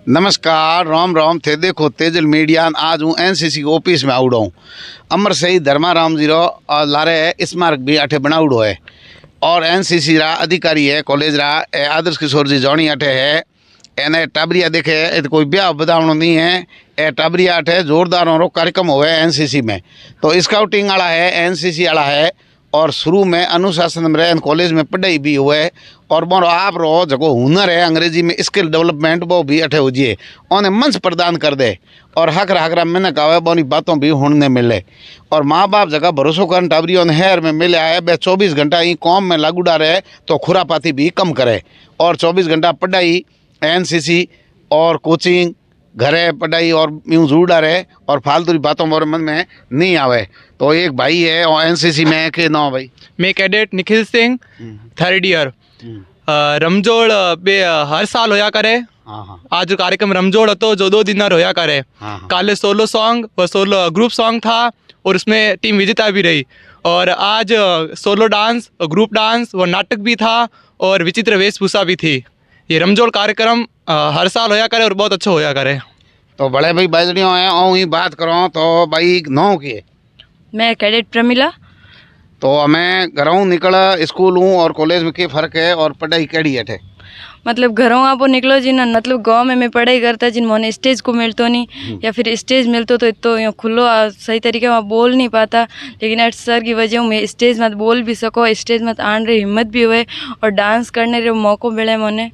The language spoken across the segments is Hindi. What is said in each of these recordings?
नमस्कार, राम राम थे। देखो तेजल मीडिया, आज हूँ एनसीसी ऑफिस में आउड़ा हूँ। अमर शहीद धर्माराम जी रो और लारे स्मारक भी अठे बनाउड़ो है और एनसीसी रा अधिकारी है कॉलेज रा आदर्श किशोर जी जौनी अठे है। एने टाबरिया देखे है, कोई ब्याह बधावणो नहीं है। ए टाबरिया अठे जोरदार रो कार्यक्रम हुए एनसीसी में। तो स्काउटिंग वाला है, एनसीसी वाला है और शुरू में अनुशासन में रहे, कॉलेज में पढ़ाई भी हुए और मोरो आप रो जो हुनर है अंग्रेजी में स्किल डेवलपमेंट वो भी अठे होजिए उन्हें मंच प्रदान कर दे और हकरा मैंने कहा बोनी बातों भी होने मिले और माँ बाप जगह भरोसो कर टाबरियों ने हेर में मिले आए बे 24 घंटा ही कौम में लागूडा रहे तो खुरापाती भी कम करे और 24 घंटा पढ़ाई एनसीसी और कोचिंग घरे पढ़ाई और यूँ जुड़ा रहे और फालतू बातों मोरे मन में नहीं आवे। तो एक भाई है और एनसीसी में के ना भाई मैं cadet Nikhil Singh 3rd year रमजोड़ बे हर साल होया करे। आज कार्यक्रम रमजोड़ तो जो 2 दिन होया करे। काले सोलो सॉन्ग व सोलो ग्रुप सॉन्ग था और उसमें टीम विजेता भी रही और आज सोलो डांस ग्रुप डांस व नाटक भी था और विचित्र वेशभूषा भी थी। ये रमजोड़ कार्यक्रम हर साल होया करे और बहुत अच्छा होया करे। तो बड़े भाई बाजड़ियों हैं और ही बात करो तो भाई नौ की मैं कैडेट प्रमिला। तो मैं घरों निकल स्कूल हूँ और कॉलेज में क्या फ़र्क है और पढ़ाई कैडी है? मतलब घरों आप निकलो जिन मतलब गांव में मैं पढ़ाई करता जिन मोने स्टेज को मिलतो नहीं या फिर स्टेज मिलतो तो इतो यो खुलो सही तरीके में बोल नहीं पाता, लेकिन एट सर की वजह मैं स्टेज मत बोल भी सको, स्टेज मत आने री हिम्मत भी हुए और डांस करने रे मौको मिले मोने।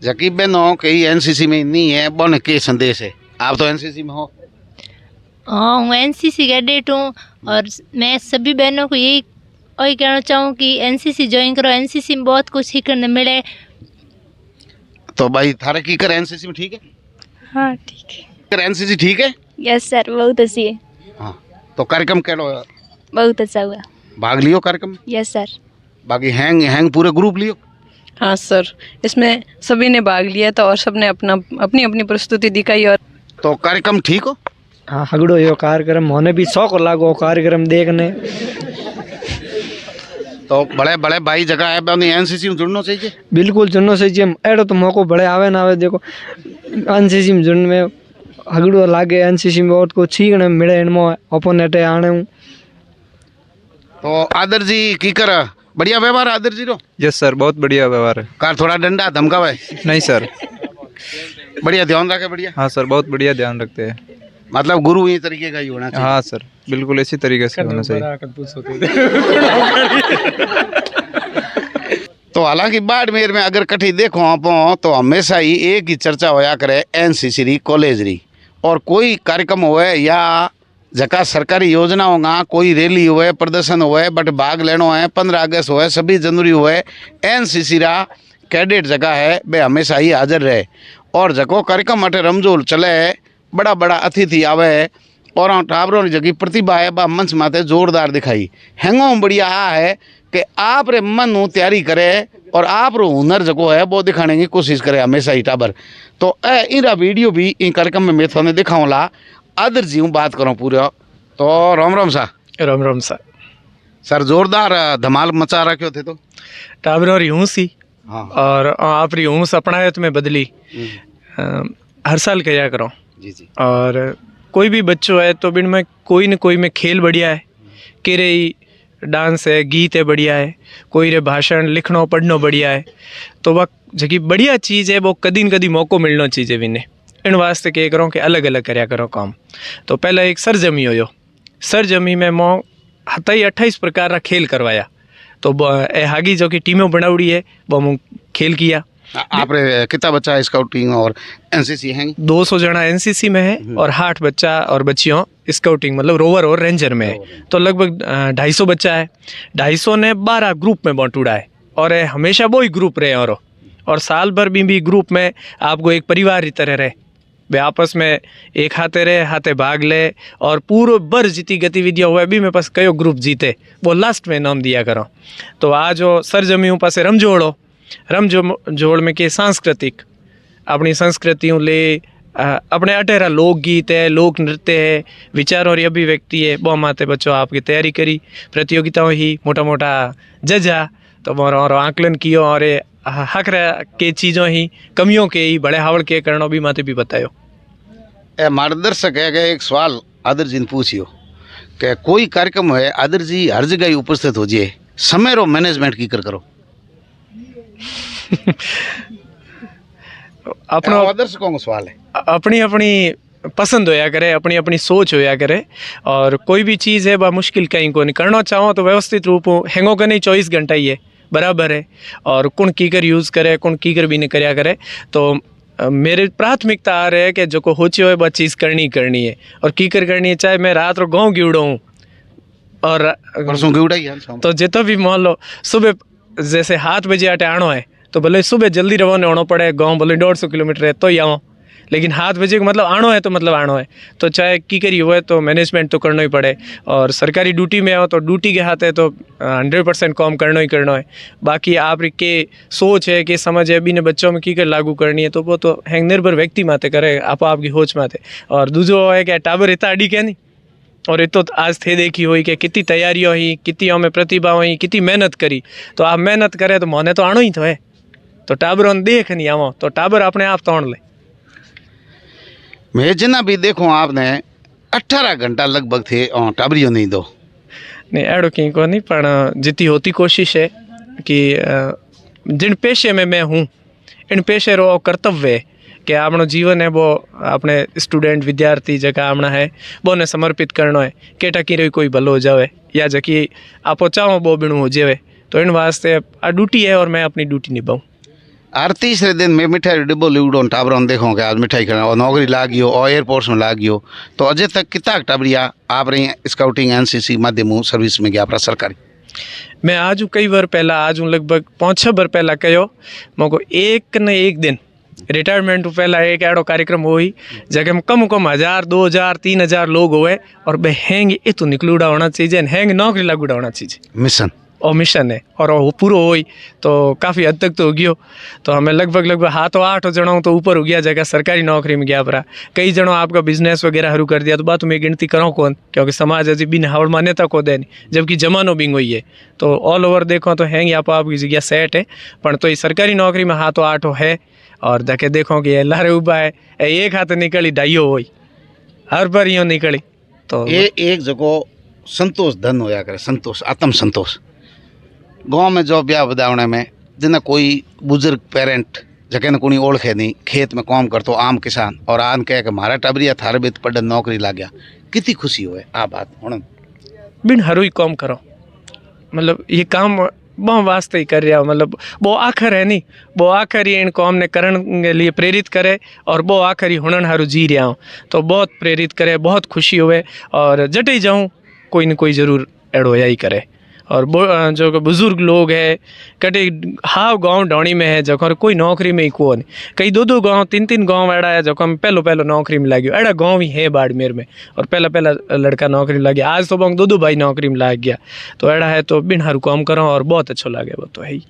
जकीब बहनों कई एनसीसी में नहीं है बन के संदेश है? आप तो एनसीसी में हो। हाँ, हूँ एनसीसी कैडेट हूँ और मैं सभी बहनों को यही कहना चाहूँ कि एनसीसी ज्वाइन करो। एनसीसी में बहुत कुछ सीखने मिले। तो भाई थारा की कर एनसीसी में ठीक है? हाँ ठीक है। कर एनसीसी ठीक है? यस सर, बहुत अच्छी है। हाँ, तो कार्यक्रम कैलो? बहुत अच्छा हुआ। भाग लियो कार्यक्रम? Yes sir. बाकी हैंग पूरे ग्रुप लियो? हाँ सर, इसमें सभी ने भाग लिया था और सबने अपनी अपनी प्रस्तुति दिखाई। और तो कार्यक्रम ठीक हो? हाँ, हगड़ो यो कार्यक्रम होने भी शौक लागो कार्यक्रम देखने। तो बड़े बड़े भाई जगह है एनसीसी में जुड़ना चाहिए। बिल्कुल जुड़ना चाहिए। एडो तो मौको बड़े आवे ना आवे। देखो एनसीसी में जुड़ने में हगड़ो लागे, एनसीसी में बहुत कुछ सीखने मिले। इनमें अपन अटे आने हूँ। तो आदर जी की कर बढ़िया व्यवहार आदर जी रो? यस सर, बहुत बढ़िया व्यवहार है। कार थोड़ा डंडा धमकावे? नहीं सर, बढ़िया ध्यान रखे। बढ़िया। हाँ सर, बहुत बढ़िया ध्यान रखते हैं। मतलब गुरु ये तरीके का ही होना चाहिए। हाँ सर, बिल्कुल इसी तरीके से होना चाहिए। तो हालांकि बाड़मेर में अगर कठी देखो आप तो हमेशा ही एक ही चर्चा होया करे एनसीसी री कॉलेज री और कोई कार्यक्रम हुए या जका सरकारी योजना होगा, कोई रैली हुए प्रदर्शन हुए बट भाग लेनो है, 15 अगस्त हुए 26 जनवरी हुए, एनसीसी रा कैडेट जगह है वे हमेशा ही हाजिर रहे और जको कार्यक्रम अटे रमजोल चले बड़ा बड़ा अतिथि आवे और टाबरों की जगह प्रतिभा है बा मंच माते जोरदार दिखाई। हैंगो बढ़िया है कि आप रे मन नु तैयारी करे और आप रो हुनर जको है वो दिखाने की कोशिश करे हमेशा ही टाबर। तो इनका वीडियो भी इन कार्यक्रम में मैं थोड़े दिखाऊँला। आदर जी हूँ बात करूँ पूरा। तो राम राम सा। राम राम सा। सर जोरदार धमाल मचा रखे थे। तो टाबरों री हूँ सी। हाँ। और आप री हूँ अपना है तुम्हें बदली हर साल किया करो। जी जी। और कोई भी बच्चों है तो बिन में कोई न कोई में खेल बढ़िया है, केरे डांस है, गीत है बढ़िया है, कोई रे भाषण लिखनो पढ़नो बढ़िया है। तो वह जगी बढ़िया चीज़ है वो कदी न कदी मौको मिलना चाहिए विने। इन वास्ते कह करो कि अलग अलग करया करो काम। तो पहला एक सरजमी हो, सरजमी में मो हताई 28 प्रकार का खेल करवाया। तो हागी जो कि टीमें बनाउड़ी है वो मु खेल किया। आप कितना बच्चा स्काउटिंग और एनसीसी हैं? 200 जना एनसीसी में है और 8 बच्चा और बच्चियों स्काउटिंग मतलब रोवर और रेंजर में है। तो लगभग 250 बच्चा है। 250 ने 12 ग्रुप में बांटूड़ा है और हमेशा वो ही ग्रुप रहे और साल भर भी ग्रुप में आपको एक परिवार की तरह रहे। वे आपस में एक हाथे भाग ले और पूरे भर जीती गतिविधियाँ हुए भी मेरे पास कई ग्रुप जीते वो लास्ट में नाम दिया करो। तो आज वो सरजमी पास रमजोड़ो रमजोड़ में के सांस्कृतिक अपनी संस्कृतियों ले अपने अटेरा लोकगीत है, लोक नृत्य है, विचारों की अभिव्यक्ति है। वो माते बच्चों आपकी तैयारी करी प्रतियोगिताओं ही मोटा मोटा जजा तो मोरो आंकलन कियो और हक के चीज़ों ही कमियों के ही बड़े हावड़ के करणो भी माते भी बतायो। ए मार्गदर्शक है कि एक सवाल आदर जी ने पूछियो कि कोई कार्यक्रम है आदर जी हर जगह ही उपस्थित हो जाए, समय रो मैनेजमेंट की कर करो। अपना दर्शकों का सवाल है। अपनी अपनी पसंद होया करे, अपनी अपनी सोच होया करे, और कोई भी चीज़ है बा मुश्किल कहीं को नहीं करना चाहो तो व्यवस्थित रूप हो हैंगो का नहीं 24 घंटा ही है बराबर है। और कौन कीकर यूज़ करे कौन कीकर भी नहीं करया करे। तो मेरे प्राथमिकता आ रहे है कि जो को होची हो बस चीज़ करनी है और कीकर करनी है, चाहे मैं रात रो गाँव गिवड़ो हूँ और परसों गिवड़ा ही है। तो जितो भी मान लो सुबह जैसे 7 बजे आटे आनो है तो भले सुबह जल्दी रवाना होना पड़े, गाँव भले 150 किलोमीटर है तो ही आओ, लेकिन 7 बजे का मतलब आनो है तो मतलब आनो है। तो चाहे की करी हुए तो मैनेजमेंट तो करना ही पड़े, और सरकारी ड्यूटी में आओ तो ड्यूटी के हाथ है तो 100% काम करना ही करना है। बाकी आप के सोच है कि समझ है भी ने बच्चों में की कर लागू करनी है तो वो तो हैंग निर्भर व्यक्ति माते करे आपकी होच माते। और दूसरो है कि टाबर इतना अड़ी क्या नहीं, और ये तो आज थे देखी हुई कि कितनी तैयारियाँ हुई, कितनी में प्रतिभा हुई, कितनी मेहनत करी। तो आप मेहनत करे तो मोने तो आनो ही तो है, तो टाबर देख नहीं आवो तो टाबर अपने आप तोड़ ले। मैं जना भी देखो आपने 18 घंटा लगभग थे और टाबरियो नहीं दो नहीं एड़ो कहीं को नहीं, पर जितनी होती कोशिश है कि जिन पेशे में मैं हूँ इन पेशे रो कर्तव्य है कि आपनो जीवन है वो अपने स्टूडेंट विद्यार्थी जगह आमना है वो ने समर्पित करना है कि टकी कोई भलो हो जाए या जकी आप चाहो वो बिणु हो जाए। तो इन वास्ते आ ड्यूटी है और मैं अपनी ड्यूटी निभाऊँ। हर तीसरे दिन मैं मिठाई डिब्बो लिवड़ो टाबरों देखो कि आज मिठाई खाना और नौकरी लागियो और एयरपोर्ट में लागियो। तो अजय तक कितना टाबरिया आप रही स्काउटिंग एनसीसी माध्यम सर्विस में गया अपना सरकारी। मैं आज कई बार पहला आज लगभग 5-6 बार पहला कहो मको एक न एक दिन रिटायरमेंट पहला एक एड़ो कार्यक्रम हो जगह में कम 1000 2000 3000 लोग हुए और बे हैंग इतो निकलूड़ा होना चाहिए, हैंग नौकरी लागूड़ा होना चाहिए मिशन और मिशन है और वो पूरा हो तो काफ़ी हद तक तो हो गयो। तो हमें लगभग 7-8 जनों तो ऊपर हो गया जगह सरकारी नौकरी में गया परा। कई जनों आपका बिजनेस वगैरह शुरू कर दिया तो बात में गिनती करो कौन, क्योंकि समाज अजी बिन हावड़ मान्यता को दे नहीं, जबकि जमानो बिंग हुई है। तो ऑल ओवर देखो तो हैंग आपकी जगह सेट है, पर तो ये सरकारी नौकरी में 7-8 है। और देखे देखो कि लारे उबा है एक हाथ निकली ढाइयो हो हर बार यूँ निकली। तो ये एक जगह संतोष धन होया करे, संतोष आत्म संतोष। गांव में जो ब्याह बदावने में जिन्हें कोई बुजुर्ग पेरेंट जगह कोई ओळखे नहीं, खेत में काम करतो आम किसान और आन कह के मारा टाबरिया थारे बेत पढ़ नौकरी ला गया, कितनी खुशी हुए आ बात हुण बिन हर ही काम करो। मतलब ये काम बहुत वास्ते ही कर रहा हो, मतलब वो आखिर है नहीं, वो आखिर ही इन काम ने करने के लिए प्रेरित करे और वो आखिर ही हुनन हारू जी रहा हूँ तो बहुत प्रेरित करे, बहुत खुशी हुए। और जट ही जाऊँ कोई न कोई ज़रूर एड़ो या ही करे। और जो बुज़ुर्ग लोग है कटे हाव गांव डौणी में है जखो कोई नौकरी में ही को नहीं, कई 2-2 गाँव 3-3 गाँव एड़ा है जखो पहलो नौकरी में लाग्यो। एड़ा गाँव ही है बाड़मेर में और पहला लड़का नौकरी में लग गया, आज तो बंग 2-2 भाई नौकरी में लग गया। तो एड़ा है तो बिन हारू काम करो और बहुत अच्छा लगे। वो तो है ही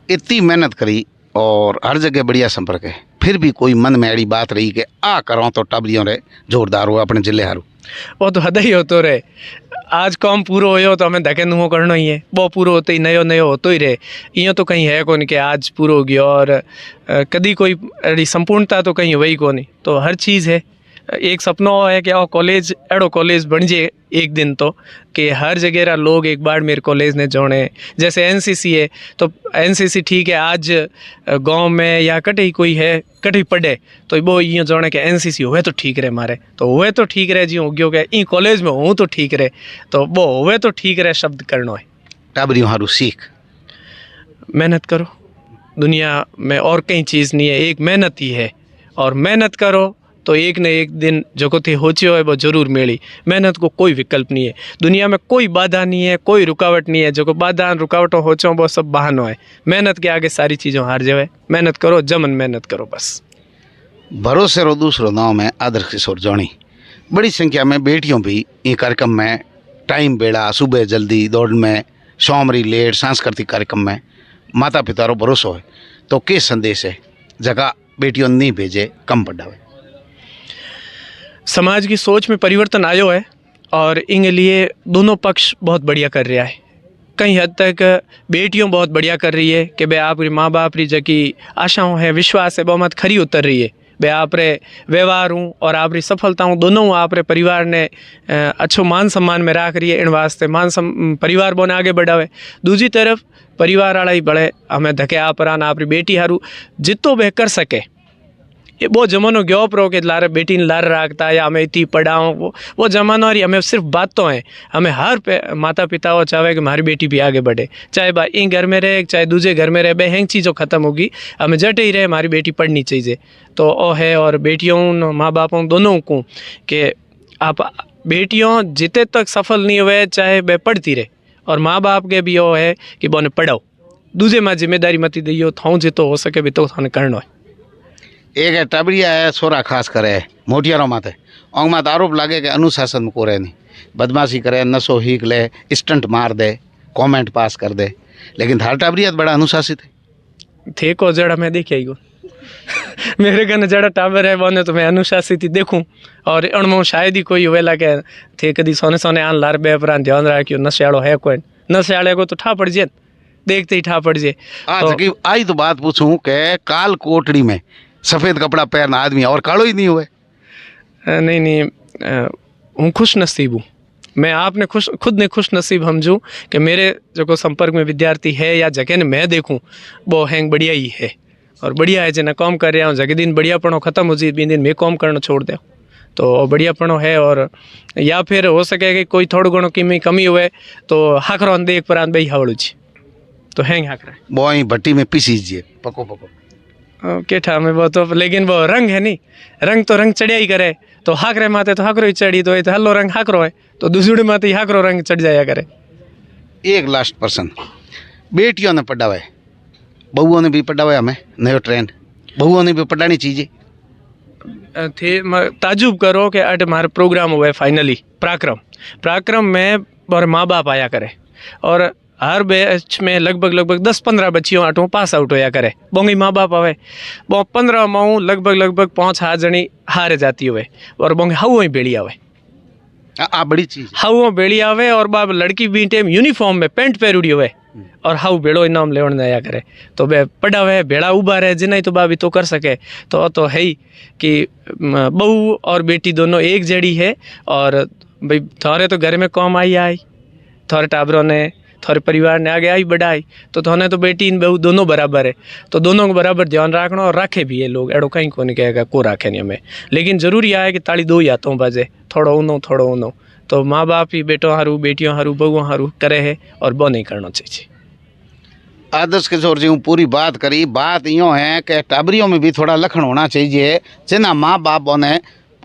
इतनी मेहनत करी और हर जगह बढ़िया संपर्क है, फिर भी कोई मन में ऐसी बात रही कि आ करो तो टाबरियों रे जोरदार हो अपने जिले हारू। वो तो हद ही होतो रहे, आज काम पूरा हो तो हमें धके नुहो करना ही है, वो पूरा होते ही नयो होतो ही रहे। यूँ तो कहीं है कौन कि आज पूरा हो गया और कभी कोई अड़ी संपूर्णता तो कहीं वही को नहीं। तो हर चीज़ है एक सपना है कि कॉलेज एड़ो कॉलेज बन जाए एक दिन तो कि हर जगह रा लोग एक बार मेरे कॉलेज ने जोड़े। जैसे एनसीसी है तो एनसीसी ठीक है, आज गांव में या कटे कोई है कटे पढ़े तो वो यूँ जोड़े कि एनसीसी हुए तो ठीक रहे मारे, तो हुए तो ठीक रहे जी हो गयो कि ई कॉलेज में हूँ तो ठीक रहे, तो वो हुए तो ठीक रहे शब्द करना है। टाबरियों हारू सीख मेहनत करो, दुनिया में और कई चीज़ नहीं है, एक मेहनत ही है। और मेहनत करो तो एक न एक दिन जो को थे होची हो वो जरूर मिली। मेहनत को कोई विकल्प नहीं है, दुनिया में कोई बाधा नहीं है, कोई रुकावट नहीं है। जो को बाधा रुकावटों होचो वो सब बहानो है, मेहनत के आगे सारी चीज़ों हार जाए। मेहनत करो, जमन मेहनत करो बस। भरोसे रो दूसरो नाम है आदर्श किशोर जौणी। बड़ी संख्या में बेटियों भी ये कार्यक्रम में टाइम बेड़ा सुबह जल्दी दौड़ में शामरी लेट सांस्कृतिक कार्यक्रम में माता पिता रो भरोसो है। तो के संदेश है जगह बेटियों नहीं भेजे कम बढ़ावे। समाज की सोच में परिवर्तन आयो है और इन लिए दोनों पक्ष बहुत बढ़िया कर रहा है। कई हद तक बेटियों बहुत बढ़िया कर रही है कि भाई आपकी माँ बाप री जकी आशाओं है विश्वास है बहुमत खरी उतर रही है। भाई आप रे व्यवहार हूँ और आप री सफलताओं दोनों आप रे परिवार ने अच्छो मान सम्मान में राख रही है। इन वास्ते परिवार बोने आगे बढ़ावे। दूसरी तरफ परिवार वाला ही बड़े हमें धके आप आप री बेटी हारू जितो बे कर सके। ये वो जमानो गयो प्रो के लारे बेटी ने लार राखता या हमें इतनी पढ़ाओ वो जमानो और हमें सिर्फ बात तो है। हमें हर माता पिता वो चाहे कि हमारी बेटी भी आगे बढ़े, चाहे बा इन घर में रहे चाहे दूसरे घर में रहे, बे हैंग चीज़ों ख़त्म होगी। हमें जट ही रहे हमारी बेटी पढ़नी चाहिए। तो वो है और बेटियों माँ बापों दोनों को कि आप बेटियों जिते तक सफल नहीं हुए चाहे बे पढ़ती रहे, और माँ बाप के भी वो है कि बोने पढ़ाओ, दूसरे माँ जिम्मेदारी मत दियो थाऊँ जितो हो सके भी तो थाने करना है। एक है टबरिया है सोरा खास करे मोटियारों माथे औंग मात आरोप लागे कि अनुशासन में को रहे नहीं, बदमाशी करे, नशो हीक ले, स्टंट मार दे, कमेंट पास कर दे, लेकिन थार टबरिया बड़ा अनुशासित है। थे को जड़ा मैं देखे ही मेरे कने जड़ा टाबर है बोने तो मैं अनुशासित ही देखूं, और अणमो शायद ही कोई वेला के थे कदी सोने सोने आन लार बे पर ध्यान रखियो नशेड़ो है कोई नशेड़े को तो ठा पड़ जे, देखते ही ठा पड़ जे। आज आई तो बात पूछूं कि काल कोटड़ी में सफ़ेद कपड़ा पहनना आदमी और कालो ही नहीं हुए। नहीं हूँ खुश नसीब हूँ। मैं आपने खुद ने खुश नसीब समझूँ कि मेरे जो संपर्क में विद्यार्थी है या जगह ने मैं देखूँ वो हैंग बढ़िया ही है और बढ़िया है। जिन्हें काम कर रहा हूँ जगह दिन बढ़ियापणो ख़त्म हो जाए बी दिन मैं काम करना छोड़ दे तो बढ़ियापणो है। और या फिर हो सके कि कोई थोड़ा घणो की कमी हुए तो हाकरो देख पर बई हावड़ू तो हैंग हाकरा वो ही भट्टी में पीसी दीजिए पको पको केठा में वो तो, लेकिन वो रंग है नहीं, रंग तो रंग चढ़िया ही करे तो हाकरे माते तो हाकरो ही चढ़ी तो हल्लो रंग हाकरो है तो दूसरी माते हाकरो रंग चढ़ जाया करे। एक लास्ट पर्सन बेटियों ने पढ़ावे, बहुओं ने भी पढ़ावे, हमें नयो ट्रेंड बहुओं ने भी पढ़ानी चाहिए। थे ताजुब करो कि अट हमारा प्रोग्राम हुआ है फाइनली पराक्रम में और माँ बाप आया करे और हर बैच में लगभग 10-15 बच्चियों आठों पास आउट होया करे। बोंगी माँ बाप आवे वो 15 माऊ लगभग 5 जनी हारे जाती हुए और बोंगे हाउ ही बेड़ी आवे बड़ी चीज हाउ बेड़ी आवे और बाप लड़की भी टेम यूनिफॉर्म में पेंट पहरुड़ी हुए और हाउ बेड़ो इनाम लेवन आया करे तो बे पढ़ावे बेड़ा उबा रहे जिन्हें तो बाबी तो कर सके। तो है ही कि बहू और बेटी दोनों एक जड़ी है और भाई थोड़े तो घर में कौम आई थोड़े टाबरों ने थोड़े परिवार ने आगे आई बढ़ाई तो थोने तो बेटी इन बहू दोनों बराबर है तो दोनों को बराबर ध्यान रखना और रखे भी है लोग एड़ो कहीं को नहीं कहेगा को रखे नहीं हमें। लेकिन जरूरी है कि ताली दो हाथों बजे थोड़ो उनो तो माँ बाप ही बेटों हारू बेटियों हारू बहुओं हारू करे है और वो नहीं करना चाहिए। आदर्श किशोर जी पूरी बात करी। बात यूँ है कि टाबरियों में भी थोड़ा लखन होना चाहिए जिना माँ बाप ने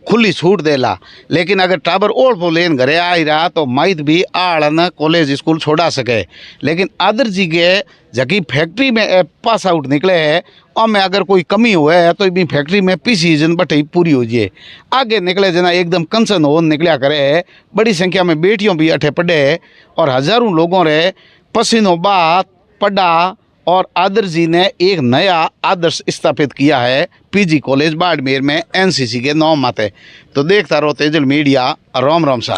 खुली छूट देला, लेकिन अगर टाबर ओढ़ पो लेन घरे आ ही रहा तो माइत भी आड़न कॉलेज स्कूल छोड़ा सके। लेकिन आदर्श जी के जकी फैक्ट्री में पास आउट निकले है और में अगर कोई कमी हुए है तो भी फैक्ट्री में पीसी जन बटे पूरी हो जाए आगे निकले जना एकदम कंसन हो निकलिया करे। बड़ी संख्या में बेटियों भी अठे पढ़े और हजारों लोगों रे पसीनों बात पढ़ा और आदर्श जी ने एक नया आदर्श स्थापित किया है पीजी कॉलेज बाड़मेर में एनसीसी के नाम माते। तो देखता रहो तेजल मीडिया। राम राम सा।